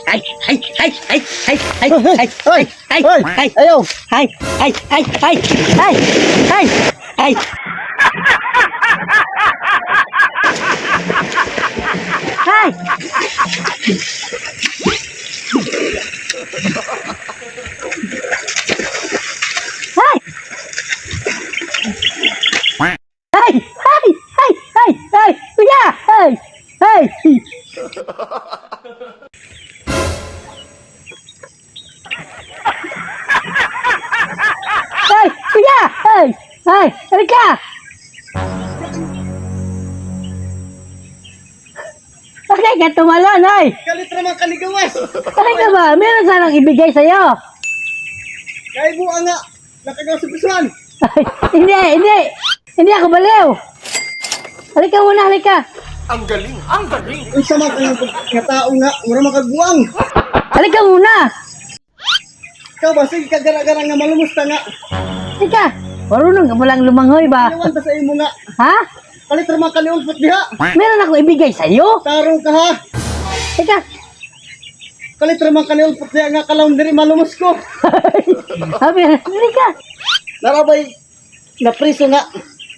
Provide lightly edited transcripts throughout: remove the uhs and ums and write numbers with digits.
Ayaw! Halika! Bakit ka tumalon, ay? Kalit naman kaligawas. Halika ba? Meron sanang ibigay sa'yo. Kaya buang nga. Nakagawa sa pisuan. Ay, hindi. Hindi ako baliw. Halika muna, halika. Ang galing. Ang sama ka ng tao nga. Mura makagbuang. Halika muna. Ikaw ba? Sige kagara-gara nga malumusta nga. Halika. Marunong ka palang lumanghoy ba? Iwan ba sa imo nga? Ha? Kalit naman kaliulpot diha. Meron akong ibigay sa'yo. Tarong ka ha. Halika. Kalit naman kaliulpot diha nga kalaundiri malumos ko. Sabi, halika. Narabay. Napriso nga.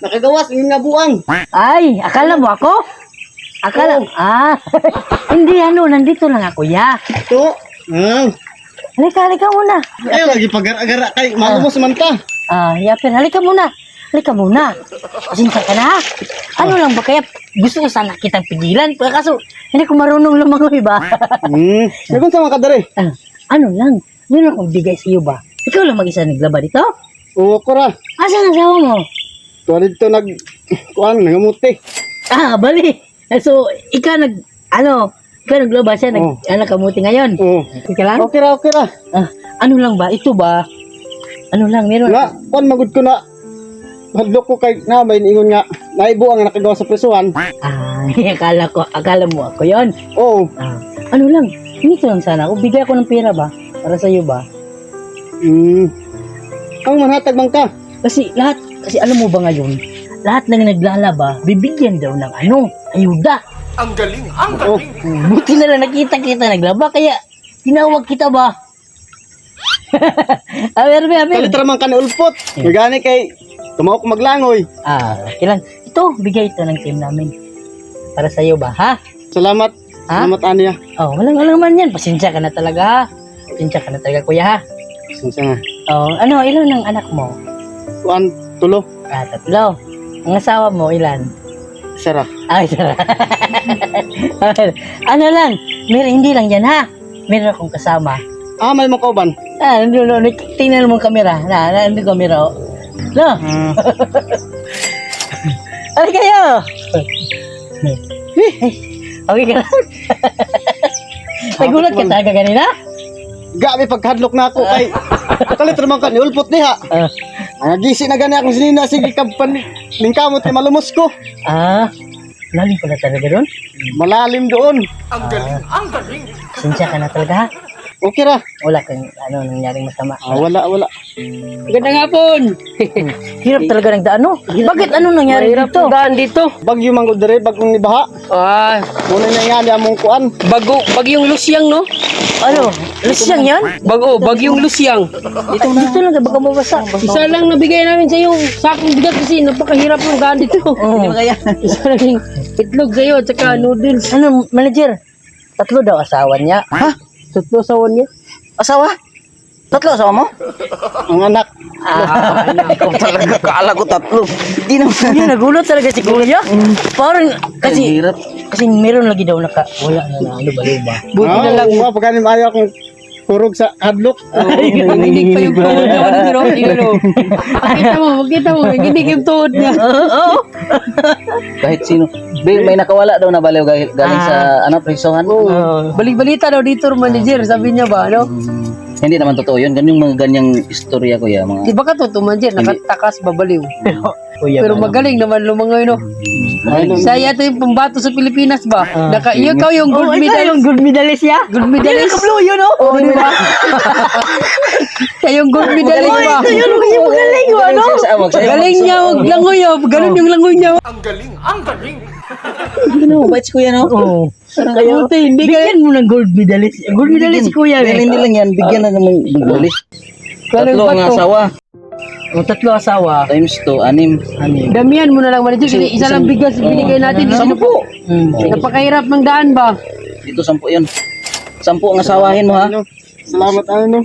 Nakagawas. Yung nga buang. Ay, akala mo ako? Akala, hindi nandito lang ako, ya. Ito. Halika muna. Ayaw lagi pagara-gara kay malumos man ka. Yapir, halika muna. Pasensya ka na, ha? Ano lang ba kaya gusto ko sana kitang pigilan? Kaso, hindi ko marunong lumangoy ba? Nagun sa mga kadari. Ano lang, meron akong bigay sa iyo ba? Ikaw lang mag-isa naglaba dito? Oo ko ra. Asan ang asawa mo? Tuwa dito nangamuti. Bali. So, ikaw naglaba siya, nagkamuti ngayon. Oo. Okay lang? Okay ra. Ano lang ba? Ito ba? Ano lang, meron. Nga, magud ko na. Hadlok ko kay na may ingon nga naibo ang nakagawa sa presuhan. Akala mo ako yon. Oo. Ano lang, hinito lang sana ako. Bigay ako ng pera ba? Para sa iyo ba? Ang manhatag man ka. Kasi alam mo ba ngayon, lahat ng naglalaba, bibigyan daw ng ayuda. Ang galing. Buti na lang nakita kita naglaba, kaya tinawag kita ba? Amer. Kalit raman ka ni ulpot. Gani kay tumaw ko maglangoy. Kailan? Ito, bigay ito ng team namin. Para sa iyo ba, ha? Salamat. Ha? Salamat Anya. Walang man yan. Pasensya ka na talaga, ha? Pasensya ka na talaga, kuya, ha? Pasensya nga. Ilan ang anak mo? Tuan, tulo. 3. Ang asawa mo, ilan? Sara. Sarap. Hindi lang yan, ha? Meron akong kasama. May makauban. Tingnan mo ang kamera. Nandun kamera, oh. Ano kayo? Okay ka lang? Nagulat ka talaga kanina? Gabi pagkadlok na ako kay kalit raman ka ni ulpot diha. Gisi na gani akong sinina sige kapan ning kamot ni malumos ko. Lalim pala talaga doon? Malalim doon. Ang galing. Sinsya ka na talaga, ha? Okay ra. Wala kang nangyaring masama. Wala. Magandang hapon. Hirap talaga ng daan, no? Bakit nangyari dito? Daan dito. Bagyo man gud dire bagong nibaha. Muna na yan among kuan. Bagyong Lusyang, no? Lusyang yan? Bagyong Lusyang. Dito lang, baka mabasa. Isa lang nabigay namin sa yung sakong bigat kasi napakahirap ng daan dito. Hindi mo kaya. Isa lang yung itlog sa'yo at saka noodles. Manager? 3 daw asawa niya. Ha? 3 asawa niya? Asawa? 3 asawa mo? Ang anak. Ikaw talaga, kaala ko 3. Hindi, nagulat talaga si Kuya. Parang, kasi meron lagi daw wala na ba? Buti na lang mo pagani maayo akong kurog sa hadlok. Nanginig pa yung tuhod niya. Makita mo, nanginig yung tuhod niya. Kahit sino. Bill, may nakawala daw na baliw galing sa presohan. Balik-balita daw dito, manager, sabi niya ba, no? Hindi naman totoo yun. Ganyung mga ganyang istorya ko ya. Di ba ka totoo, manager? Nakatakas, babaliw. Pero magaling naman lumangoy, no? Saya ito yung pambato sa Pilipinas ba? Ikaw yung gold medalist. Yung gold medalist ya? Gold medalist. Blue yun, oh? Oo, di ba? Kayong gold medalist ba? Ito yun, yung magaling mo, ano? Galing niya, huwag langoy oh. Ganun yung langoy niya. Ang galing. Ang galing. Ano, bait si kuya, no? Oo. Sarang kayo. Puta, hindi bigyan mo ng gold medalist. Gold medalist si kuya. Dahil hindi lang yan, bigyan na naman biglalis. Tatlo ang asawa. O, 3 asawa. Times 2, 6. Damihan mo na lang, manager. Isa lang bigas binigay natin. Sino po? Napakahirap ng daan ba? Dito 10 yun. 10 ang asawahin mo, ha? Ano? Salamat ano.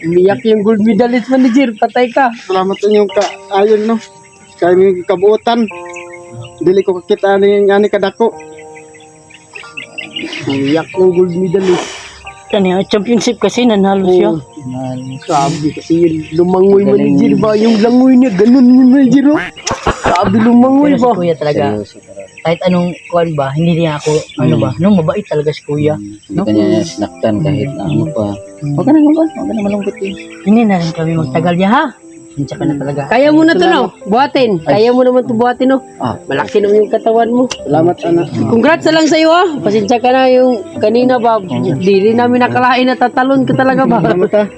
Umiyak yung gold medalist manager. Patay ka. Salamat sa inyong kaayon no. Kaya may kabuutan. Dili ko kakita ni ani kadako. Umiyak yung gold medalist. Kanya, championship kasi nanalo siya. Sabi kasi yun, lumangoy manager ba? Yung langoy niya, ganun yung manager oh. Sabi lumangoy Pero si ba? kuya talaga, kahit anong kuwan ba, hindi niya ako, ano ba, no, mabait talaga si kuya. Hindi ka niya sinaktan kahit na ano pa. Huwag ka na malungkot yun. Hindi na rin kami magtagal niya, ha? Hinsya ka na talaga. Kaya mo na to no, buhatin. Kaya mo naman to buhatin no. Malaki naman yung katawan mo. Salamat ana. Congrats na lang sa iyo ah. Pasensya ka na yung kanina ba. Di rin namin nakalain na tatalon ka talaga ba.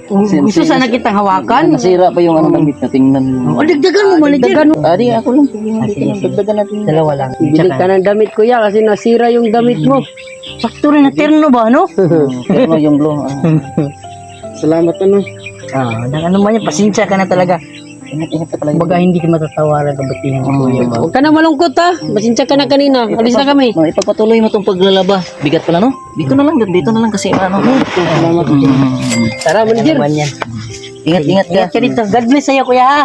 Gusto sana kitang hawakan. Nasira pa yung ano damit na tingnan mo. O, dagdagan mo, manager. Adi, ako lang. Dagdagan natin. Dalawa lang. Bili ka ng damit kuya kasi nasira yung damit mo. Sakto rin na terno ba, no? Pero yung blue. Salamat ano. Ano man yan, pasensya ka na talaga. Ingat ka pala. Kumbaga hindi ka matatawaran kabutihan ng kuya ba. Huwag ka na malungkot ha. Pasensya ka na kanina. Alis na kami. No, ipagpatuloy mo tong paglalaba. Bigat pala, no? Dito na lang kasi ano. Salamat. Tara manager. Ano man yan. Ingat ka. Ingat ka dito. God bless sa'yo, kuya, ha?